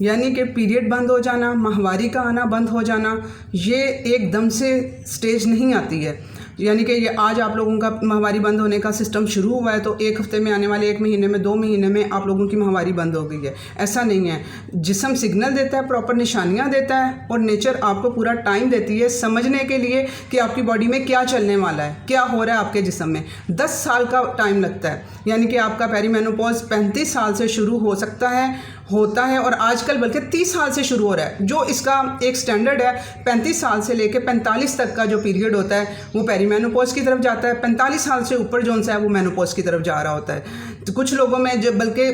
यानी कि पीरियड बंद हो जाना, माहवारी का आना बंद हो जाना, ये एकदम से स्टेज नहीं आती है। यानी कि ये आज आप लोगों का माहवारी बंद होने का सिस्टम शुरू हुआ है तो एक हफ्ते में, आने वाले 1 महीने में, 2 महीने में आप लोगों की माहवारी बंद हो गई है, ऐसा नहीं है। जिस्म सिग्नल देता है, प्रॉपर निशानियां देता है और नेचर आपको पूरा टाइम देती है समझने के लिए कि आपकी बॉडी में क्या चलने वाला है, क्या हो रहा है आपके जिस्म में। 10 साल का टाइम लगता है, यानी कि आपका पेरीमेनोपॉज 35 साल से शुरू हो सकता है, होता है, और आजकल बल्कि 30 साल से शुरू हो रहा है। जो इसका एक स्टैंडर्ड है 35 साल से लेकर 45 तक का जो पीरियड होता है वो पेरीमेनोपॉज की तरफ जाता है। 45 साल से ऊपर जो सा है वो मेनोपॉज की तरफ जा रहा होता है। तो कुछ लोगों में, जो बल्कि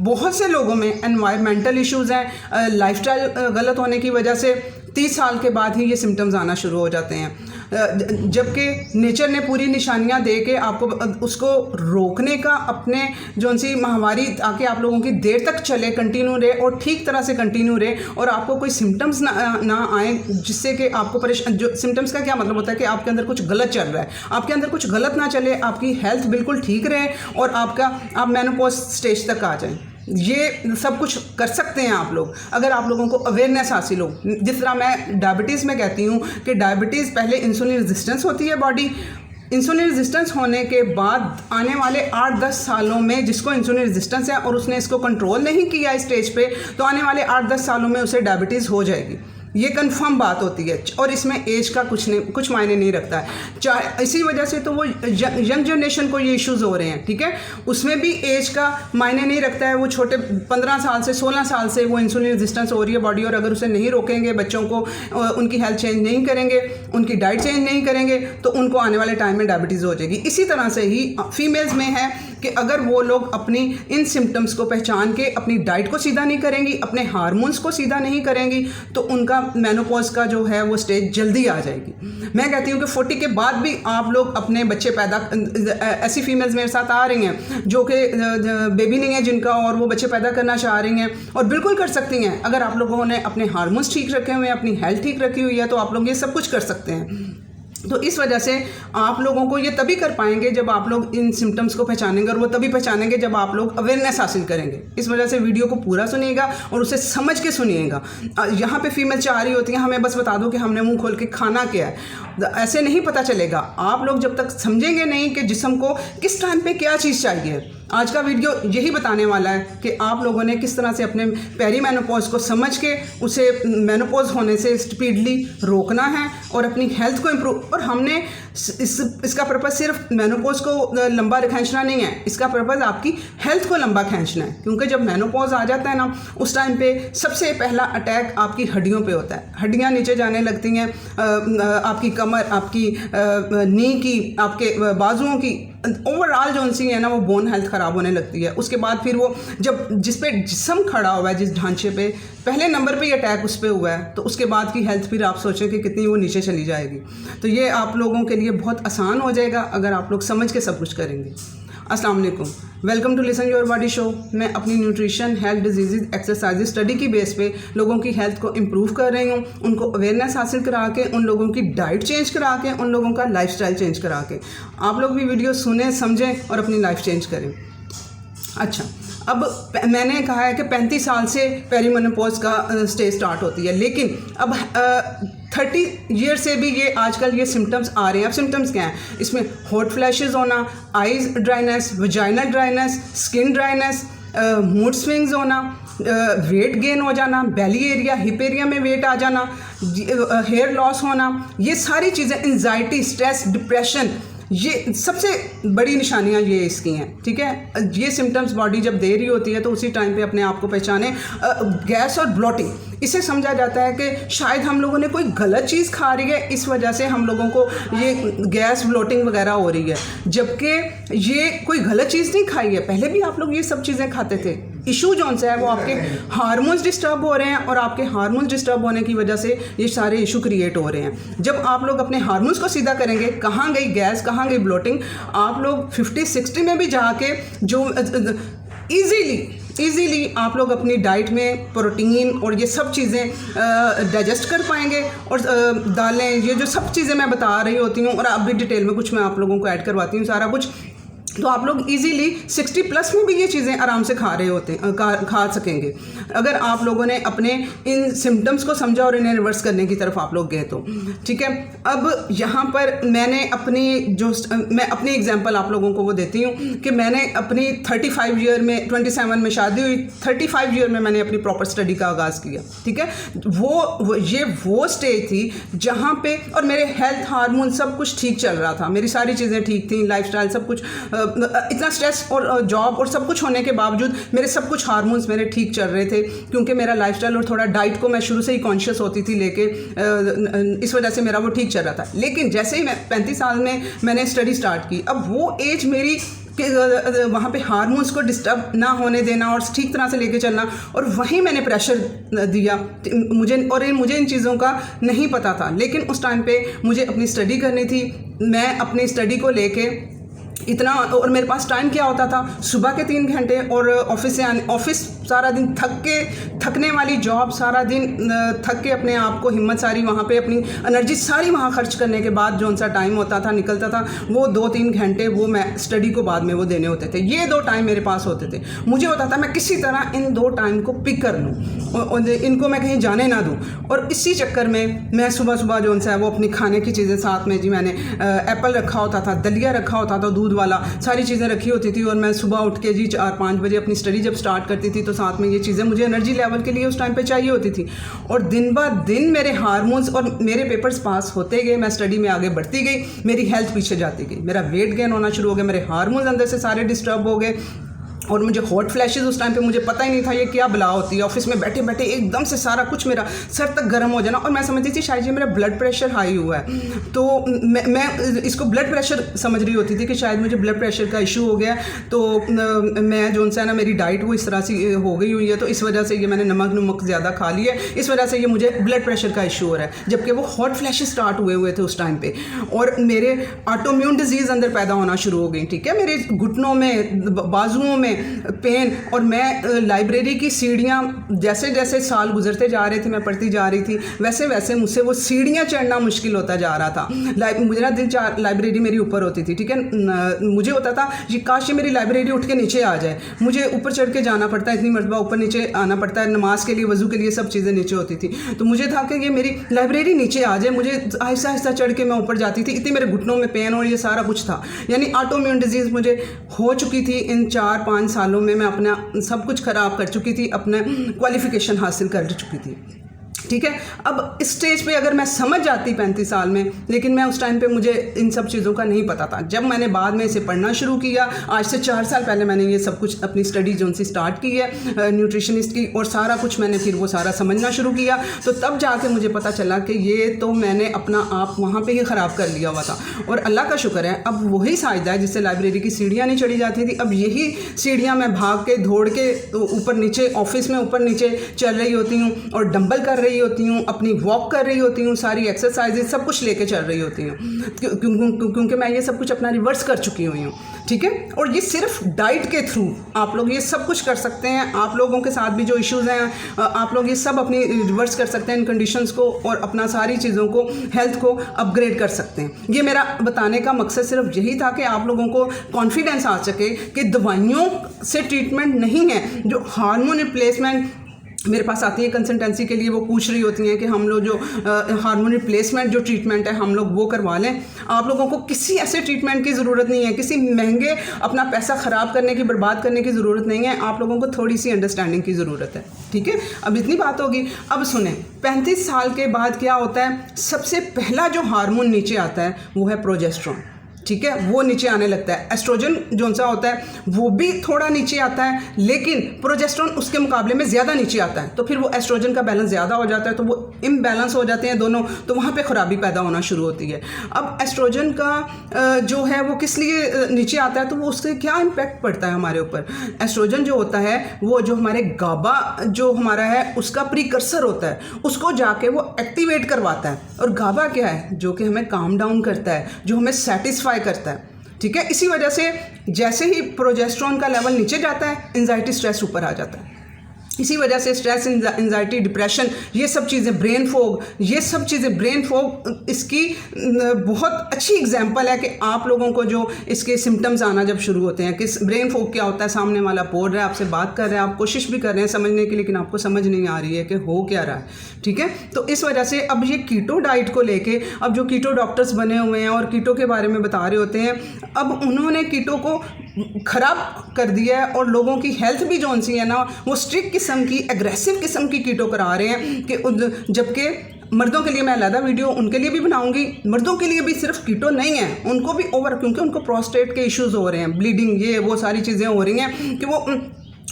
बहुत से लोगों में एनवायरमेंटल इश्यूज़ हैं, लाइफस्टाइल गलत होने की वजह से 30 साल के बाद ही ये सिम्टम्स आना शुरू हो जाते हैं। जबकि नेचर ने पूरी निशानियां दे के आपको उसको रोकने का, अपने जो सी माहवारी, ताकि आप लोगों की देर तक चले, कंटिन्यू रहे और ठीक तरह से कंटिन्यू रहे और आपको कोई सिम्टम्स ना आए जिससे कि आपको परेशान। जो सिम्टम्स का क्या मतलब होता है कि आपके अंदर कुछ गलत चल रहा है, आपके अंदर कुछ गलत ना चले, आपकी हेल्थ बिल्कुल ठीक रहे और आप मेनोपॉज स्टेज तक आ जाएं। ये सब कुछ कर सकते हैं आप लोग अगर आप लोगों को अवेयरनेस हासिल हो। जिस तरह मैं डायबिटीज़ में कहती हूँ कि डायबिटीज़ पहले इंसुलिन रेजिस्टेंस होती है बॉडी, इंसुलिन रेजिस्टेंस होने के बाद आने वाले 8-10 सालों में जिसको इंसुलिन रेजिस्टेंस है और उसने इसको कंट्रोल नहीं किया इस स्टेज पे, तो आने वाले 8-10 सालों में उसे डायबिटीज़ हो जाएगी। ये कंफर्म बात होती है और इसमें एज का कुछ मायने नहीं रखता है। चाहे इसी वजह से तो वो यंग जनरेशन को ये इश्यूज़ हो रहे हैं, ठीक है, उसमें भी एज का मायने नहीं रखता है। वो छोटे 15 साल से 16 साल से वो इंसुलिन रेजिस्टेंस हो रही है बॉडी, और अगर उसे नहीं रोकेंगे, बच्चों को उनकी हेल्थ चेंज नहीं करेंगे, उनकी डाइट चेंज नहीं करेंगे, तो उनको आने वाले टाइम में डायबिटीज़ हो जाएगी। इसी तरह से ही फीमेल्स में है कि अगर वो लोग अपनी इन सिम्टम्स को पहचान के अपनी डाइट को सीधा नहीं करेंगी, अपने हार्मोन्स को सीधा नहीं करेंगी, तो उनका मेनोपॉज का जो है वो स्टेज जल्दी आ जाएगी। मैं कहती हूँ कि 40 के बाद भी आप लोग अपने बच्चे पैदा, ऐसी फीमेल्स मेरे साथ आ रही हैं जो कि बेबी नहीं है जिनका, और वो बच्चे पैदा करना चाह रही हैं और बिल्कुल कर सकती हैं। अगर आप लोगों ने अपने हार्मोन्स ठीक रखे हुए हैं, अपनी हेल्थ ठीक रखी हुई है, तो आप लोग ये सब कुछ कर सकते हैं। तो इस वजह से आप लोगों को ये तभी कर पाएंगे जब आप लोग इन सिम्टम्स को पहचानेंगे, और वो तभी पहचानेंगे जब आप लोग अवेयरनेस हासिल करेंगे। इस वजह से वीडियो को पूरा सुनिएगा और उसे समझ के सुनिएगा। यहाँ पे फीमेल चाह रही होती हैं हमें बस बता दो कि हमने मुंह खोल के खाना क्या है, ऐसे नहीं पता चलेगा। आप लोग जब तक समझेंगे नहीं कि जिस्म को किस टाइम पे क्या चीज़ चाहिए, आज का वीडियो यही बताने वाला है कि आप लोगों ने किस तरह से अपने पेरीमेनोपॉज को समझ के उसे मेनोपॉज होने से स्पीडली रोकना है और अपनी हेल्थ को इम्प्रूव। और हमने इसका पर्पज़ सिर्फ मेनोपॉज को लंबा खींचना नहीं है, इसका पर्पज़ आपकी हेल्थ को लंबा खींचना है। क्योंकि जब मेनोपॉज आ जाता है ना, उस टाइम पे सबसे पहला अटैक आपकी हड्डियों पे होता है। हड्डियाँ नीचे जाने लगती हैं, आपकी कमर, आपकी नी की, आपके बाजुओं की, ओवरऑल जो सी है ना वो बोन हेल्थ ख़राब होने लगती है। उसके बाद फिर वो जब जिस पे जिस्म खड़ा हुआ है, जिस ढांचे पे पहले नंबर पे ये अटैक उस पे हुआ है, तो उसके बाद की हेल्थ फिर आप सोचें कि कितनी वो नीचे चली जाएगी। तो ये आप लोगों के लिए बहुत आसान हो जाएगा अगर आप लोग समझ के सब कुछ करेंगे। अस्सलाम वालेकुम, welcome to listen your body show. मैं अपनी nutrition, health, disease, exercise study की बेस पे लोगों की हेल्थ को इम्प्रूव कर रही हूँ, उनको अवेयरनेस हासिल करा के, उन लोगों की डाइट चेंज करा के, उन लोगों का लाइफस्टाइल चेंज करा के। आप लोग भी वीडियो सुने, समझें और अपनी लाइफ चेंज करें। अच्छा, अब मैंने कहा है कि 35 साल से पेरीमेनोपॉज का स्टेज स्टार्ट होती है, लेकिन अब 30 ईयर से भी ये आजकल ये सिम्टम्स आ रहे हैं। अब सिम्टम्स क्या हैं? इसमें हॉट फ्लैशेस होना, eyes dryness, vaginal dryness, skin dryness, mood swings होना, वेट गेन हो जाना, बेली एरिया, हिप एरिया में वेट आ जाना, हेयर लॉस होना, ये सारी चीज़ें, एंजाइटी, स्ट्रेस, डिप्रेशन, ये सबसे बड़ी निशानियां ये इसकी हैं, ठीक है। ये सिम्टम्स बॉडी जब दे रही होती है तो उसी टाइम पे अपने आप को पहचाने। गैस और ब्लोटिंग, इसे समझा जाता है कि शायद हम लोगों ने कोई गलत चीज़ खा रही है, इस वजह से हम लोगों को ये गैस, ब्लोटिंग वगैरह हो रही है, जबकि ये कोई गलत चीज़ नहीं खाई है। पहले भी आप लोग ये सब चीज़ें खाते थे। इशू जौन सा है वो आपके हार्मोन्स डिस्टर्ब हो रहे हैं, और आपके हार्मोन्स डिस्टर्ब होने की वजह से ये सारे इशू क्रिएट हो रहे हैं। जब आप लोग अपने हार्मोन्स को सीधा करेंगे, कहाँ गई गैस, कहाँ गई ब्लोटिंग, आप लोग 50-60 में भी जाके जो ईज़िली आप लोग अपनी डाइट में प्रोटीन और ये सब चीज़ें डाइजेस्ट कर पाएंगे। और दालें, ये जो सब चीज़ें मैं बता रही होती हूँ, और अब भी डिटेल में कुछ मैं आप लोगों को ऐड करवाती हूँ, सारा कुछ तो आप लोग इजीली 60 प्लस में भी ये चीज़ें आराम से खा रहे होते खा सकेंगे अगर आप लोगों ने अपने इन सिम्टम्स को समझा और इन्हें रिवर्स करने की तरफ आप लोग गए तो। ठीक है, अब यहाँ पर मैं अपनी एग्जांपल आप लोगों को वो देती हूँ कि मैंने अपनी 35 ईयर में 27 में शादी हुई, 35 ईयर में मैंने अपनी प्रॉपर स्टडी का आगाज़ किया। ठीक है, वो स्टेज थी जहाँ पे, और मेरे हेल्थ हार्मोन सब कुछ ठीक चल रहा था, मेरी सारी चीज़ें ठीक थी, लाइफस्टाइल सब कुछ, इतना स्ट्रेस और जॉब और सब कुछ होने के बावजूद मेरे सब कुछ हार्मोन्स मेरे ठीक चल रहे थे, क्योंकि मेरा लाइफस्टाइल और थोड़ा डाइट को मैं शुरू से ही कॉन्शियस होती थी लेके, इस वजह से मेरा वो ठीक चल रहा था। लेकिन जैसे ही मैं 35 साल में मैंने स्टडी स्टार्ट की, अब वो एज मेरी कि वहाँ पे हार्मोन्स को डिस्टर्ब ना होने देना और ठीक तरह से लेके चलना, और वहीं मैंने प्रेशर दिया मुझे इन चीज़ों का नहीं पता था। लेकिन उस टाइम पे मुझे अपनी स्टडी करनी थी, मैं अपनी स्टडी को लेके इतना, और मेरे पास टाइम क्या होता था, सुबह के 3 घंटे और ऑफिस सारा दिन थकने वाली जॉब, सारा दिन थक के अपने आप को हिम्मत सारी वहाँ पे अपनी एनर्जी सारी वहाँ खर्च करने के बाद जो सा टाइम होता था निकलता था, वो 2-3 घंटे वो मैं स्टडी को बाद में वो देने होते थे। ये 2 टाइम मेरे पास होते थे, मुझे होता था मैं किसी तरह इन 2 टाइम को पिक कर लूँ और इनको मैं कहीं जाने ना दूँ। और इसी चक्कर में मैं सुबह जो सा है वो अपनी खाने की चीज़ें साथ में, जी मैंने एप्पल रखा होता था, दलिया रखा होता था, दूध वाला सारी चीज़ें रखी होती थी, और मैं सुबह उठ के जी 4-5 बजे अपनी स्टडी जब स्टार्ट करती थी तो साथ में ये चीज़ें मुझे एनर्जी लेवल के लिए उस टाइम पे चाहिए होती थी। और दिन ब दिन मेरे हार्मोन्स और मेरे पेपर्स पास होते गए, मैं स्टडी में आगे बढ़ती गई, मेरी हेल्थ पीछे जाती गई, मेरा वेट गेन होना शुरू हो गया, मेरे हार्मोन्स अंदर से सारे डिस्टर्ब हो गए, और मुझे हॉट फ्लैशेस उस टाइम पे मुझे पता ही नहीं था ये क्या बला होती है। ऑफिस में बैठे बैठे एकदम से सारा कुछ मेरा सर तक गर्म हो जाना, और मैं समझती थी शायद ये मेरा ब्लड प्रेशर हाई हुआ है, तो मैं इसको ब्लड प्रेशर समझ रही होती थी कि शायद मुझे ब्लड प्रेशर का इशू हो गया। तो मैं जो है ना, मेरी डाइट वो इस तरह से हो गई हुई है, तो इस वजह से ये मैंने नमक ज़्यादा खा लिया, इस वजह से ये मुझे ब्लड प्रेशर का इशू हो रहा है। जबकि वो हॉट फ्लैशेस स्टार्ट हुए थे उस टाइम पर, और मेरे ऑटोइम्यून डिजीज़ अंदर पैदा होना शुरू हो गई। ठीक है, मेरे घुटनों में, बाजुओं में पेन, और मैं लाइब्रेरी की सीढ़ियाँ जैसे जैसे साल गुजरते जा रहे थे, मैं पढ़ती जा रही थी, वैसे वैसे मुझसे वो सीढ़ियाँ चढ़ना मुश्किल होता जा रहा था। मुझे ना लाइब्रेरी मेरी ऊपर होती थी। ठीक है, मुझे होता था ये काश ये मेरी लाइब्रेरी उठ के नीचे आ जाए, मुझे ऊपर चढ़ के जाना पड़ता है, इतनी मरतबा ऊपर नीचे आना पड़ता है, नमाज के लिए, वज़ू के लिए, सब चीज़ें नीचे होती थी। तो मुझे था कि ये मेरी लाइब्रेरी नीचे आ जाए, मुझे आहिस्ता आहिस्ता चढ़ के मैं ऊपर जाती थी, इतनी मेरे घुटनों में पेन और ये सारा कुछ था। यानी ऑटोइम्यून डिजीज़ मुझे हो चुकी थी। इन 4-5 सालों में मैं अपना सब कुछ ख़राब कर चुकी थी, अपना क्वालिफ़िकेशन हासिल कर चुकी थी। ठीक है, अब इस स्टेज पे अगर मैं समझ जाती 35 साल में, लेकिन मैं उस टाइम पे मुझे इन सब चीज़ों का नहीं पता था। जब मैंने बाद में इसे पढ़ना शुरू किया, आज से 4 साल पहले मैंने ये सब कुछ अपनी स्टडी जो सी स्टार्ट की है न्यूट्रिशनिस्ट की, और सारा कुछ मैंने फिर वो सारा समझना शुरू किया, तो तब जाके मुझे पता चला कि ये तो मैंने अपना आप वहाँ पर ही ख़राब कर लिया हुआ था। और अल्लाह का शुक्र है, अब वही साइदा है जिससे लाइब्रेरी की सीढ़ियाँ नहीं चढ़ी जाती थी, अब यही सीढ़ियाँ मैं भाग के दौड़ के ऊपर नीचे, ऑफिस में ऊपर नीचे चल रही होती हूँ, और डंबल कर रही होती हूँ, अपनी वॉक कर रही होती हूँ, सारी एक्सरसाइजेज सब कुछ लेके चल रही होती हूँ, क्योंकि मैं ये सब कुछ अपना रिवर्स कर चुकी हुई हूँ। ठीक है, और ये सिर्फ डाइट के थ्रू आप लोग ये सब कुछ कर सकते हैं। आप लोगों के साथ भी जो इश्यूज़ हैं, आप लोग ये सब अपनी रिवर्स कर सकते हैं इन कंडीशंस को, और अपना सारी चीज़ों को, हेल्थ को अपग्रेड कर सकते हैं। ये मेरा बताने का मकसद सिर्फ यही था कि आप लोगों को कॉन्फिडेंस आ सके कि दवाइयों से ट्रीटमेंट नहीं है। जो हार्मोन रिप्लेसमेंट मेरे पास आती है कंसल्टेंसी के लिए, वो पूछ रही होती हैं कि हम लोग जो हार्मोन रिप्लेसमेंट जो ट्रीटमेंट है हम लोग वो करवा लें। आप लोगों को किसी ऐसे ट्रीटमेंट की ज़रूरत नहीं है, किसी महंगे अपना पैसा ख़राब करने की, बर्बाद करने की ज़रूरत नहीं है। आप लोगों को थोड़ी सी अंडरस्टैंडिंग की ज़रूरत है। ठीक है, अब इतनी बात होगी। अब सुने, 35 साल के बाद क्या होता है, सबसे पहला जो हार्मोन नीचे आता है वो है प्रोजेस्टेरोन। ठीक है, वो नीचे आने लगता है। एस्ट्रोजन जो सा होता है वो भी थोड़ा नीचे आता है, लेकिन प्रोजेस्टेरोन उसके मुकाबले में ज़्यादा नीचे आता है, तो फिर वो एस्ट्रोजन का बैलेंस ज़्यादा हो जाता है, तो वो इम्बैलेंस हो जाते हैं दोनों, तो वहाँ पे ख़राबी पैदा होना शुरू होती है। अब एस्ट्रोजन का जो है वो किस लिए नीचे आता है, तो वो उससे क्या इम्पैक्ट पड़ता है हमारे ऊपर। एस्ट्रोजन जो होता है वो जो हमारे गाबा जो हमारा है उसका प्रीकर्सर होता है, उसको जाके वो एक्टिवेट करवाता है। और गाबा क्या है, जो कि हमें काम डाउन करता है, जो हमें सेटिस्फाई करता है। ठीक है, इसी वजह से जैसे ही प्रोजेस्टेरोन का लेवल नीचे जाता है, एंजाइटी स्ट्रेस ऊपर आ जाता है। इसी वजह से स्ट्रेस, एंजाइटी, डिप्रेशन, ये सब चीज़ें, ब्रेन फॉग इसकी बहुत अच्छी एग्जांपल है कि आप लोगों को जो इसके सिम्टम्स आना जब शुरू होते हैं कि ब्रेन फॉग क्या होता है, सामने वाला बोल रहा है, आपसे बात कर रहा है, आप कोशिश भी कर रहे हैं समझने की, लेकिन आपको समझ नहीं आ रही है कि हो क्या रहा है, ठीक है। तो इस वजह से अब ये कीटो डाइट को लेके अब जो कीटो डॉक्टर्स बने हुए हैं और कीटो के बारे में बता रहे होते हैं, अब उन्होंने कीटो को ख़राब कर दिया है और लोगों की हेल्थ भी जो सी है ना वो स्ट्रिक्ट किस्म की, एग्रेसिव किस्म की कीटो करा रहे हैं कि जबकि मर्दों के लिए मैं अलग वीडियो उनके लिए भी बनाऊंगी, मर्दों के लिए भी सिर्फ कीटो नहीं है, उनको भी ओवर, क्योंकि उनको प्रोस्टेट के इश्यूज़ हो रहे हैं, ब्लीडिंग, ये वो सारी चीज़ें हो रही हैं कि वो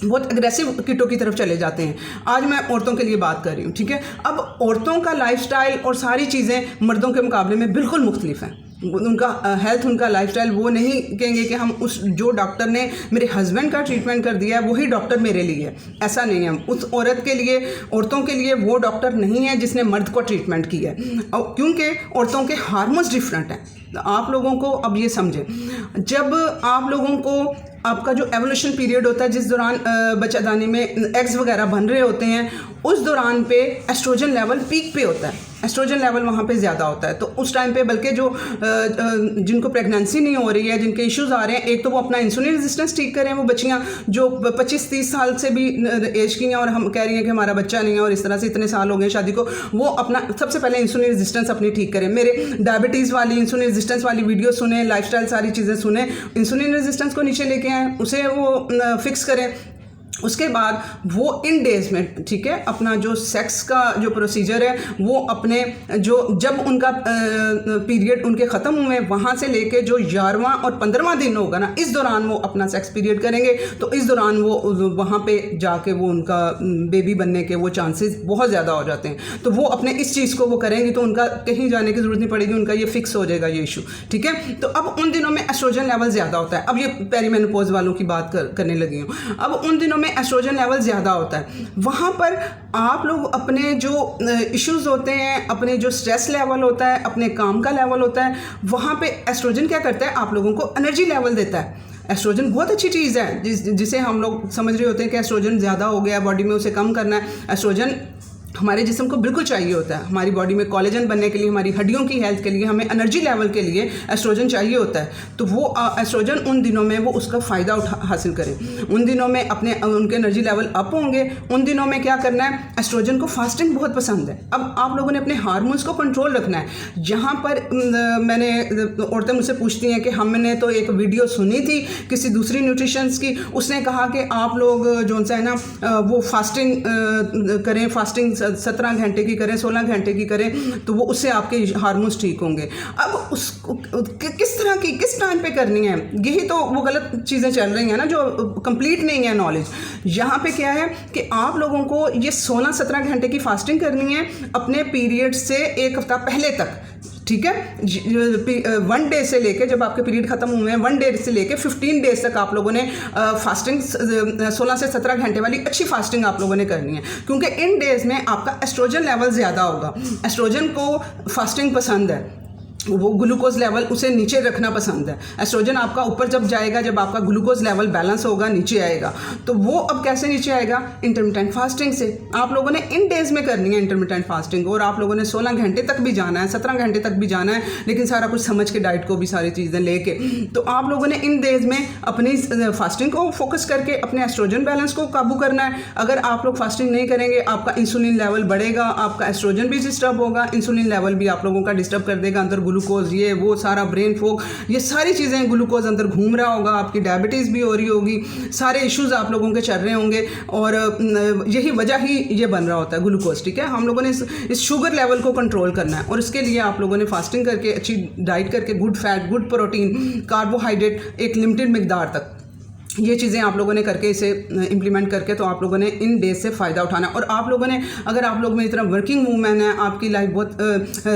बहुत एग्रेसिव कीटो की तरफ चले जाते हैं। आज मैं औरतों के लिए बात कर रही हूँ, ठीक है। अब औरतों का लाइफस्टाइल और सारी चीज़ें मर्दों के मुकाबले में बिल्कुल मुख्तलिफ हैं। उनका हेल्थ, उनका लाइफस्टाइल, वो नहीं कहेंगे कि हम उस जो डॉक्टर ने मेरे हस्बैंड का ट्रीटमेंट कर दिया है वही डॉक्टर मेरे लिए है, ऐसा नहीं है। उस औरत के लिए, औरतों के लिए वो डॉक्टर नहीं है जिसने मर्द को ट्रीटमेंट किया है, और क्योंकि औरतों के हार्मोन्स डिफरेंट हैं। आप लोगों को अब ये समझें, जब आप लोगों को आपका जो एवोल्यूशन पीरियड होता है, जिस दौरान बच्चादानी में एग्स वगैरह बन रहे होते हैं, उस दौरान पे एस्ट्रोजन लेवल पीक पे होता है, एस्ट्रोजन लेवल वहाँ पे ज़्यादा होता है। तो उस टाइम पे बल्कि जो जिनको प्रेगनेंसी नहीं हो रही है, जिनके इश्यूज़ आ रहे हैं, एक तो वो अपना इंसुलिन रेजिस्टेंस ठीक करें, वो बच्चियाँ जो 25-30 साल से भी एज की हैं और हम कह रही हैं कि हमारा बच्चा नहीं है और इस तरह से इतने साल हो गए शादी को, वो अपना सबसे पहले इंसुलिन रेजिस्टेंस अपनी ठीक करें। मेरे डायबिटीज़ वाली, इंसुलिन रेजिस्टेंस वाली वीडियो सुने, लाइफस्टाइल सारी चीज़ें सुने, इंसुलिन रेजिस्टेंस को नीचे लेके आएँ, उसे वो फिक्स करें। उसके बाद वो इन डेज़ में, ठीक है, अपना जो सेक्स का जो प्रोसीजर है वो अपने जो जब उनका पीरियड उनके ख़त्म हुए वहाँ से लेके जो 11वां और 15वां दिन होगा ना, इस दौरान वो अपना सेक्स पीरियड करेंगे। तो इस दौरान वो वहाँ पे जाके वो उनका बेबी बनने के वो चांसेस बहुत ज़्यादा हो जाते हैं। तो वो अपने इस चीज़ को वो करेंगे तो उनका कहीं जाने की ज़रूरत नहीं पड़ेगी, उनका ये फिक्स हो जाएगा ये इशू, ठीक है। तो अब उन दिनों में एस्ट्रोजन लेवल ज़्यादा होता है। अब ये पेरीमेनोपॉज वालों की बात करने लगी हूँ। अब उन दिनों में एस्ट्रोजन लेवल ज़्यादा होता है, वहाँ पर आप लोग अपने जो इश्यूज़ होते हैं, अपने जो स्ट्रेस लेवल होता है, अपने काम का लेवल होता है, वहाँ पे एस्ट्रोजन क्या करता है, आप लोगों को एनर्जी लेवल देता है। एस्ट्रोजन बहुत अच्छी चीज़ है जिसे हम लोग समझ रहे होते हैं कि एस्ट्रोजन ज़्यादा हो गया बॉडी में, उसे कम करना है। एस्ट्रोजन हमारे जिस्म को बिल्कुल चाहिए होता है, हमारी बॉडी में कोलेजन बनने के लिए, हमारी हड्डियों की हेल्थ के लिए, हमें एनर्जी लेवल के लिए एस्ट्रोजन चाहिए होता है। तो वो एस्ट्रोजन उन दिनों में वो उसका फ़ायदा हासिल करें। उन दिनों में उनके एनर्जी लेवल अप होंगे। उन दिनों में क्या करना है, एस्ट्रोजन को फास्टिंग बहुत पसंद है। अब आप लोगों ने अपने हार्मोन्स को कंट्रोल रखना है। यहाँ पर मैंने औरतें मुझसे पूछती हैं कि हमने तो एक वीडियो सुनी थी किसी दूसरी न्यूट्रिशंस की, उसने कहा कि आप लोग जो सा है ना वो फास्टिंग करें, फास्टिंग 17 घंटे की करें, 16 घंटे की करें, तो वो उससे आपके हार्मोन्स ठीक होंगे। अब उसको किस तरह की, किस टाइम पे करनी है, यही तो वो गलत चीज़ें चल रही हैं ना, जो कंप्लीट नहीं है नॉलेज। यहाँ पे क्या है कि आप लोगों को ये 16-17 घंटे की फास्टिंग करनी है अपने पीरियड से एक हफ्ता पहले तक, ठीक है। 1 डे से लेके, जब आपके पीरियड खत्म हुए हैं 1 डे से लेके 15 डेज तक आप लोगों ने फास्टिंग 16 से 17 घंटे वाली अच्छी फास्टिंग आप लोगों ने करनी है, क्योंकि इन डेज में आपका एस्ट्रोजन लेवल ज़्यादा होगा। एस्ट्रोजन को फास्टिंग पसंद है, वो ग्लूकोज लेवल उसे नीचे रखना पसंद है। एस्ट्रोजन आपका ऊपर जब जाएगा, जब आपका ग्लूकोज लेवल बैलेंस होगा, नीचे आएगा। तो वो अब कैसे नीचे आएगा, इंटरमिटेंट फास्टिंग से। आप लोगों ने इन डेज़ में करनी है इंटरमिटेंट फास्टिंग, और आप लोगों ने 16 घंटे तक भी जाना है, 17 घंटे तक भी जाना है, लेकिन सारा कुछ समझ के, डाइट को भी सारी चीज़ें लेके। तो आप लोगों ने इन डेज़ में अपनी फास्टिंग को फोकस करके अपने एस्ट्रोजन बैलेंस को काबू करना है। अगर आप लोग फास्टिंग नहीं करेंगे, आपका इंसुलिन लेवल बढ़ेगा, आपका एस्ट्रोजन भी डिस्टर्ब होगा, इंसुलिन लेवल भी आप लोगों का डिस्टर्ब कर देगा, अंदर ग्लूकोज, ये वो सारा ब्रेन फॉग, ये सारी चीज़ें, ग्लूकोज अंदर घूम रहा होगा, आपकी डायबिटीज़ भी हो रही होगी, सारे इश्यूज़ आप लोगों के चल रहे होंगे, और यही वजह ही ये बन रहा होता है ग्लूकोज, ठीक है। हम लोगों ने इस शुगर लेवल को कंट्रोल करना है, और इसके लिए आप लोगों ने फास्टिंग करके, अच्छी डाइट करके, good fat, good protein, carbohydrate एक लिमिटेड मिकदार तक, ये चीज़ें आप लोगों ने करके, इसे इम्प्लीमेंट करके, तो आप लोगों ने इन डेज से फ़ायदा उठाना है। और आप लोगों ने, अगर आप लोग मेरी तरह वर्किंग वूमेन है, आपकी लाइफ बहुत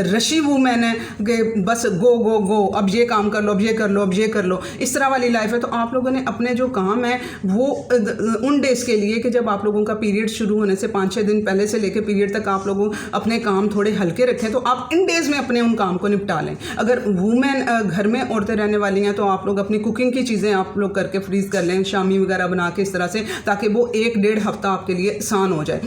रशी वूमेन है कि बस गो गो गो, अब ये काम कर लो, अब ये कर लो, अब ये कर लो, इस तरह वाली लाइफ है, तो आप लोगों ने अपने जो काम है वो उन डेज़ के लिए कि जब आप लोगों का पीरियड शुरू होने से 5-6 दिन पहले से लेकर पीरियड तक आप लोगों अपने काम थोड़े हल्के रखें, तो आप इन डेज़ में अपने उन काम को निपटा लें। अगर वूमेन घर में औरतें रहने वाली हैं, तो आप लोग अपनी कुकिंग की चीज़ें आप लोग करके फ्रीज़ कर लें, लें शामी वगैरह बना के इस तरह से, ताकि वो 1-1.5 हफ्ता आपके लिए आसान हो जाए।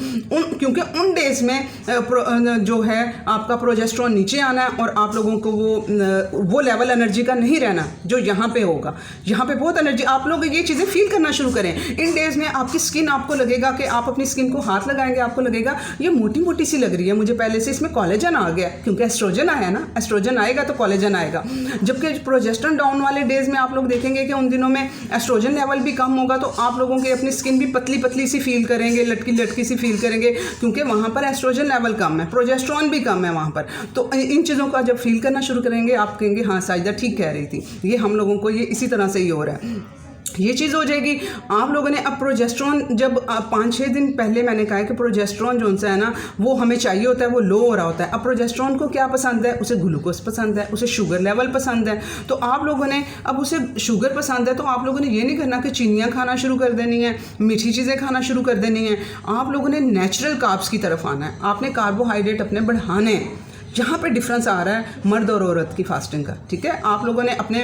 क्योंकि उन डेज़ में जो है आपका प्रोजेस्टेरोन नीचे आना है और आप लोगों को वो लेवल एनर्जी का नहीं रहना जो यहाँ पे होगा। यहाँ पे बहुत एनर्जी, आप लोग ये चीज़ें फील करना शुरू करें। इन डेज़ में आपकी स्किन, आपको लगेगा कि आप अपनी स्किन को हाथ लगाएंगे, आपको लगेगा ये मोटी मोटी सी लग रही है, मुझे पहले से इसमें कोलेजन आ गया, क्योंकि एस्ट्रोजन आया ना, एस्ट्रोजन आएगा तो कोलेजन आएगा। जबकि प्रोजेस्टेरोन डाउन वाले डेज़ में आप लोग देखेंगे कि उन दिनों में एस्ट्रोजन लेवल भी कम होगा, तो आप लोगों की अपनी स्किन भी पतली पतली सी फील करेंगे, लटकी लटकी सी फील करेंगे, क्योंकि वहाँ पर एस्ट्रोजन लेवल कम है, प्रोजेस्टेरोन भी कम है वहाँ पर। तो इन चीज़ों का जब फील करना शुरू करेंगे, आप कहेंगे हाँ साजिदा ठीक कह रही थी, ये हम लोगों को ये इसी तरह से ही हो रहा है। ये चीज़ हो जाएगी। आप लोगों ने अब प्रोजेस्टेरोन, जब 5-6 दिन पहले मैंने कहा है कि प्रोजेस्टेरोन जो सा है ना वो हमें चाहिए होता है, वो लो हो रहा होता है। अब प्रोजेस्टेरोन को क्या पसंद है, उसे ग्लूकोज पसंद है, उसे शुगर लेवल पसंद है। तो आप लोगों ने अब उसे शुगर पसंद है तो आप लोगों ने ये नहीं करना कि चीनियाँ खाना शुरू कर देनी है, मीठी चीज़ें खाना शुरू कर देनी है। आप लोगों ने नेचुरल कार्ब्स की तरफ आना है, आपने कार्बोहाइड्रेट अपने बढ़ाने हैं। जहाँ पे डिफरेंस आ रहा है मर्द और औरत की फास्टिंग का, ठीक है, आप लोगों ने अपने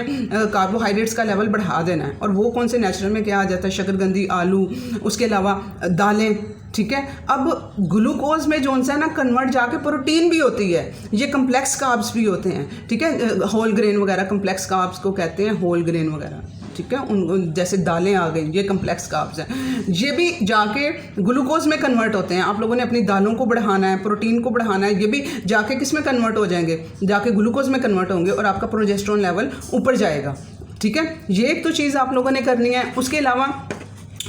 कार्बोहाइड्रेट्स का लेवल बढ़ा देना है। और वो कौन से नेचुरल में क्या आ जाता है, शकरकंदी, आलू, उसके अलावा दालें, ठीक है। अब ग्लूकोज में जो सा है ना कन्वर्ट जाके प्रोटीन भी होती है, ये कम्प्लेक्स कार्ब्स भी होते हैं, ठीक है, होल ग्रेन वगैरह कम्प्लेक्स कार्ब्स को कहते हैं, होल ग्रेन वगैरह, ठीक है। उन जैसे दालें आ गई, ये कम्प्लेक्स कार्ब्स हैं, ये भी जाके ग्लूकोज में कन्वर्ट होते हैं। आप लोगों ने अपनी दालों को बढ़ाना है, प्रोटीन को बढ़ाना है, ये भी जाके किस में कन्वर्ट हो जाएंगे, जाके ग्लूकोज में कन्वर्ट होंगे और आपका प्रोजेस्टेरोन लेवल ऊपर जाएगा, ठीक है। ये एक तो चीज़ आप लोगों ने करनी है। उसके अलावा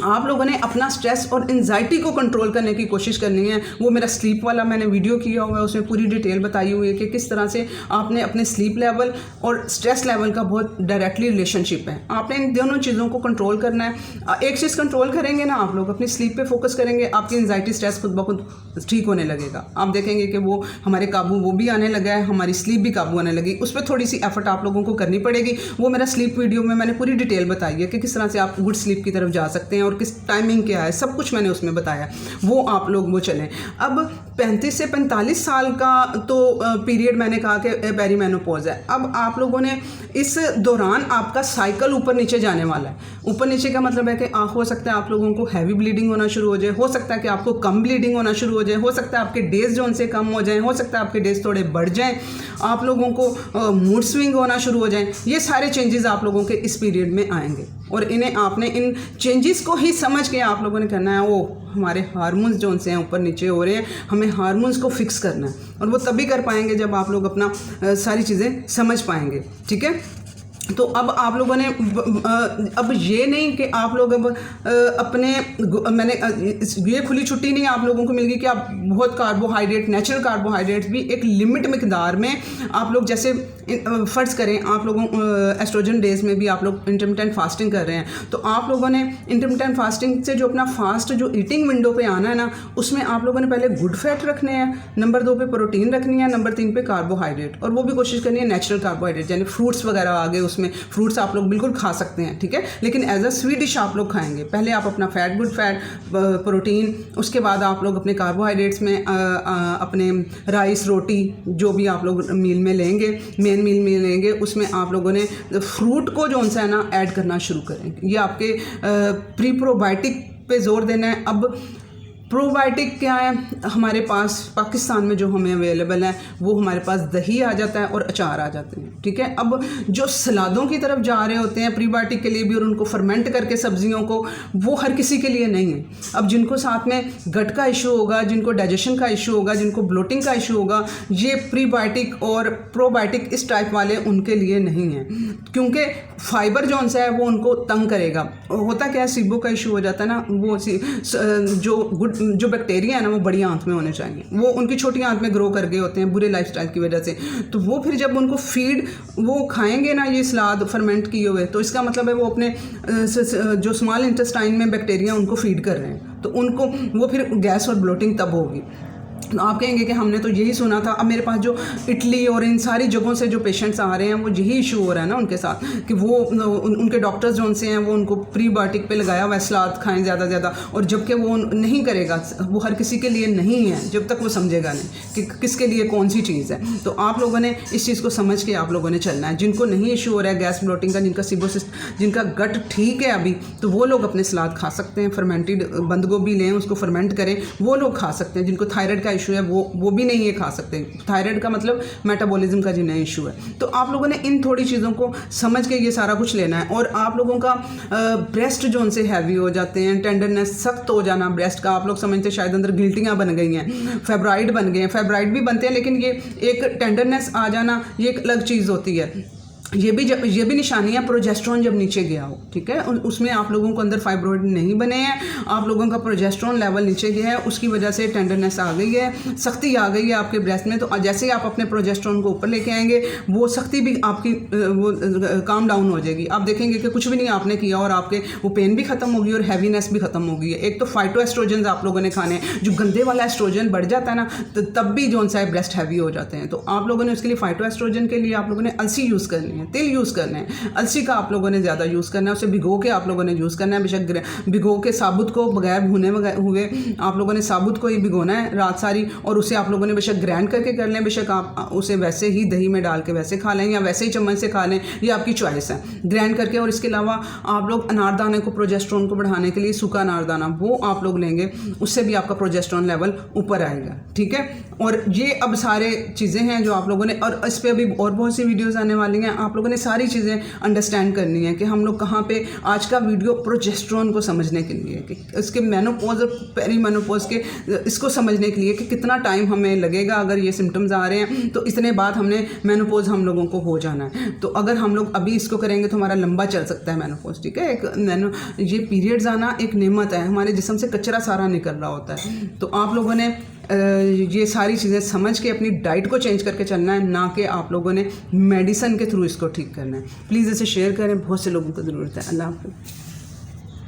आप लोगों ने अपना स्ट्रेस और एंजाइटी को कंट्रोल करने की कोशिश करनी है। वो मेरा स्लीप वाला मैंने वीडियो किया हुआ है, उसमें पूरी डिटेल बताई हुई है कि किस तरह से आपने अपने स्लीप लेवल और स्ट्रेस लेवल का बहुत डायरेक्टली रिलेशनशिप है। आपने इन दोनों चीज़ों को कंट्रोल करना है। एक चीज़ कंट्रोल करेंगे ना, आप लोग अपनी स्लीप पे फोकस करेंगे, आपकी एंजाइटी स्ट्रेस खुद ब खुद ठीक होने लगेगा। आप देखेंगे कि वो हमारे काबू वो भी आने लगा है, हमारी स्लीप भी काबू आने लगी। उस पर थोड़ी सी एफर्ट आप लोगों को करनी पड़ेगी। वो मेरा स्लीप वीडियो में मैंने पूरी डिटेल बताई है कि किस तरह से आप गुड स्लीप की तरफ जा सकते हैं और किस टाइमिंग क्या है, सब कुछ मैंने उसमें बताया। वो आप लोग वो चलें। अब 35 से 45 साल का तो पीरियड मैंने कहा कि पेरीमेनोपॉज है। अब आप लोगों ने इस दौरान आपका साइकिल ऊपर नीचे जाने वाला है। ऊपर नीचे का मतलब है कि हो सकता है आप लोगों को हैवी ब्लीडिंग होना शुरू हो जाए, हो सकता है कि आपको कम ब्लीडिंग होना शुरू हो जाए, हो सकता है आपके डेज जो उनसे कम हो जाएं, हो सकता है आपके डेज थोड़े बढ़ जाएं, आप लोगों को मूड स्विंग होना शुरू हो जाएं। ये सारे चेंजेस आप लोगों के इस पीरियड में आएंगे और इन्हें आपने इन चेंजेस को ही समझ के आप लोगों ने करना है। वो हमारे हार्मोन्स जो उनसे हैं ऊपर नीचे हो रहे हैं, हमें हार्मोन्स को फिक्स करना है और वो तभी कर पाएंगे जब आप लोग अपना सारी चीज़ें समझ पाएंगे, ठीक है। तो अब आप लोगों ने अब ये नहीं कि आप लोग अब अपने मैंने ये खुली छुट्टी नहीं आप लोगों को मिल गई कि आप बहुत कार्बोहाइड्रेट, नेचुरल कार्बोहाइड्रेट्स भी एक लिमिट मिकदार में आप लोग, जैसे फ़र्ज़ करें आप लोगों एस्ट्रोजन डेज़ में भी आप लोग इंटरमिटेंट फास्टिंग कर रहे हैं, तो आप लोगों ने इंटरमिटेंट फास्टिंग से जो अपना फास्ट जो ईटिंग विंडो पे आना है ना, उसमें आप लोगों ने पहले गुड फैट रखने हैं, नंबर 2 पे प्रोटीन रखनी है, नंबर 3 पे कार्बोहाइड्रेट, और वो भी कोशिश करनी है नेचुरल कार्बोहाइड्रेट, यानी फ्रूट्स वगैरह आ गए, उसमें फ्रूट्स आप लोग बिल्कुल खा सकते हैं, ठीक है, लेकिन एज अ स्वीट डिश आप लोग खाएंगे। पहले आप अपना फैट, गुड फैट, प्रोटीन, उसके बाद आप लोग अपने कार्बोहाइड्रेट्स में अपने राइस, रोटी जो भी आप लोग मील में लेंगे, मेन मील में लेंगे, उसमें आप लोगों ने फ्रूट को जो सा है ना ऐड करना शुरू करेंगे। ये आपके प्री प्रोबायोटिक पे जोर देना है। अब प्रोबायोटिक क्या है हमारे पास पाकिस्तान में जो हमें अवेलेबल है, वो हमारे पास दही आ जाता है और अचार आ जाते हैं, ठीक है। अब जो सलादों की तरफ जा रहे होते हैं प्रीबायोटिक के लिए भी, और उनको फर्मेंट करके सब्जियों को, वो हर किसी के लिए नहीं है। अब जिनको साथ में गट का इशू होगा, जिनको डाइजेशन का इशू होगा, जिनको ब्लोटिंग का इशू होगा, ये प्रीबायोटिक और प्रोबायोटिक इस टाइप वाले उनके लिए नहीं है, क्योंकि फाइबर जो सा है वो उनको तंग करेगा। होता क्या है, सीबो का इशू हो जाता है ना, वो जो बैक्टीरिया है ना वो बड़ी आंत में होने चाहिए, वो उनकी छोटी आंत में ग्रो कर गए होते हैं बुरे लाइफस्टाइल की वजह से। तो वो फिर जब उनको फीड वो खाएंगे ना ये सलाद फर्मेंट किए हुए, तो इसका मतलब है वो अपने जो स्मॉल इंटेस्टाइन में बैक्टीरिया उनको फीड कर रहे हैं, तो उनको वो फिर गैस और ब्लोटिंग तब होगी। आप कहेंगे कि हमने तो यही सुना था, अब मेरे पास जो इटली और इन सारी जगहों से जो पेशेंट्स आ रहे हैं वो यही इशू हो रहा है ना उनके साथ कि वो उनके डॉक्टर्स जो उनसे हैं वो उनको प्रीबायोटिक पे लगाया हुआ है, सलाद खाएं ज़्यादा ज़्यादा, और जबकि वो नहीं करेगा, वो हर किसी के लिए नहीं है जब तक वो समझेगा नहीं कि किसके लिए कौन सी चीज़ है। तो आप लोगों ने इस चीज़ को समझ के आप लोगों ने चलना है। जिनको नहीं इशू हो रहा है गैस ब्लोटिंग का, जिनका सिबोसिस, जिनका गट ठीक है अभी, तो वो लोग अपने सलाद खा सकते हैं, फर्मेंटेड बंद गोभी लें, उसको फर्मेंट करें, वो लोग खा सकते हैं। जिनको थायराइड का इशू है वो भी नहीं ये खा सकते। थायराइड का मतलब मेटाबॉलिज्म का जिन्हें इशू है। तो आप लोगों ने इन थोड़ी चीज़ों को समझ के ये सारा कुछ लेना है। और आप लोगों का ब्रेस्ट जो उनसे हैवी हो जाते हैं, टेंडरनेस, सख्त हो जाना ब्रेस्ट का, आप लोग समझते हैं शायद अंदर गिल्टियाँ बन गई हैं, फेब्राइड बन गए हैं, फेब्राइड भी बनते हैं, लेकिन ये एक टेंडरनेस आ जाना ये एक अलग चीज़ होती है। ये भी निशानी है प्रोजेस्ट्रॉन जब नीचे गया हो, ठीक है, उसमें आप लोगों को अंदर फाइब्रोइड नहीं बने हैं, आप लोगों का प्रोजेस्ट्रॉन लेवल नीचे गया है, उसकी वजह से टेंडरनेस आ गई है, सख्ती आ गई है आपके ब्रेस्ट में। तो जैसे ही आप अपने प्रोजेस्ट्रॉन को ऊपर लेके आएंगे वो सख्ती भी आपकी वो काम डाउन हो जाएगी। आप देखेंगे कि कुछ भी नहीं आपने किया और आपके वो पेन भी खत्म होगी और हैवीनेस भी खत्म हो गई है। एक तो फाइटोएस्ट्रोजन आप लोगों ने खाने हैं, जो गंदे वाला एस्ट्रोजन बढ़ जाता है ना, तो तब भी जो सा है ब्रेस्ट हैवी हो जाते हैं। तो आप लोगों ने उसके लिए फाइटोएस्ट्रोजन के लिए आप लोगों ने अलसी यूज़ करनी है, तिल यूज़ करना है। अलसी का आप लोगों ने ज़्यादा यूज़ करना है, उसे भिगो के आप लोगों ने यूज़ करना है। बेशक भिगो के साबुत को बगैर भुने हुए आप लोगों ने साबुत को ही भिगोना है रात सारी, और उसे आप लोगों ने बेशक ग्राइंड करके कर लें, बेशक आप उसे वैसे ही दही में डाल के वैसे खा लें या वैसे ही चम्मच से खा लें, ये आपकी चॉइस है, ग्राइंड करके। और इसके अलावा आप लोग अनारदाने को, प्रोजेस्ट्रॉन को बढ़ाने के लिए सूखा अनारदाना वो आप लोग लेंगे, उससे भी आपका प्रोजेस्ट्रॉन लेवल ऊपर आएगा, ठीक है। और ये अब सारे चीज़ें हैं जो आप लोगों ने, और इस पर अभी और बहुत सी वीडियोज़ आने वाली हैं, आप लोगों ने सारी चीज़ें अंडरस्टैंड करनी है कि हम लोग कहाँ पे। आज का वीडियो प्रोजेस्ट्रॉन को समझने के लिए, कि इसके मेनोपॉज और पेरीमेनोपॉज के इसको समझने के लिए कि कितना टाइम हमें लगेगा अगर ये सिम्टम्स आ रहे हैं, तो इतने बाद हमने मेनोपॉज हम लोगों को हो जाना है। तो अगर हम लोग अभी इसको करेंगे तो हमारा लंबा चल सकता है मेनोपॉज, ठीक है। ये पीरियड्स आना एक नेमत है, हमारे जिस्म से कचरा सारा निकल रहा होता है। तो आप लोगों ने ये सारी चीज़ें समझ के अपनी डाइट को चेंज करके चलना है, ना कि आप लोगों ने मेडिसिन के थ्रू इसको ठीक करना है। प्लीज़ इसे शेयर करें, बहुत से लोगों को ज़रूरत है। अल्लाह हाफ़िज़।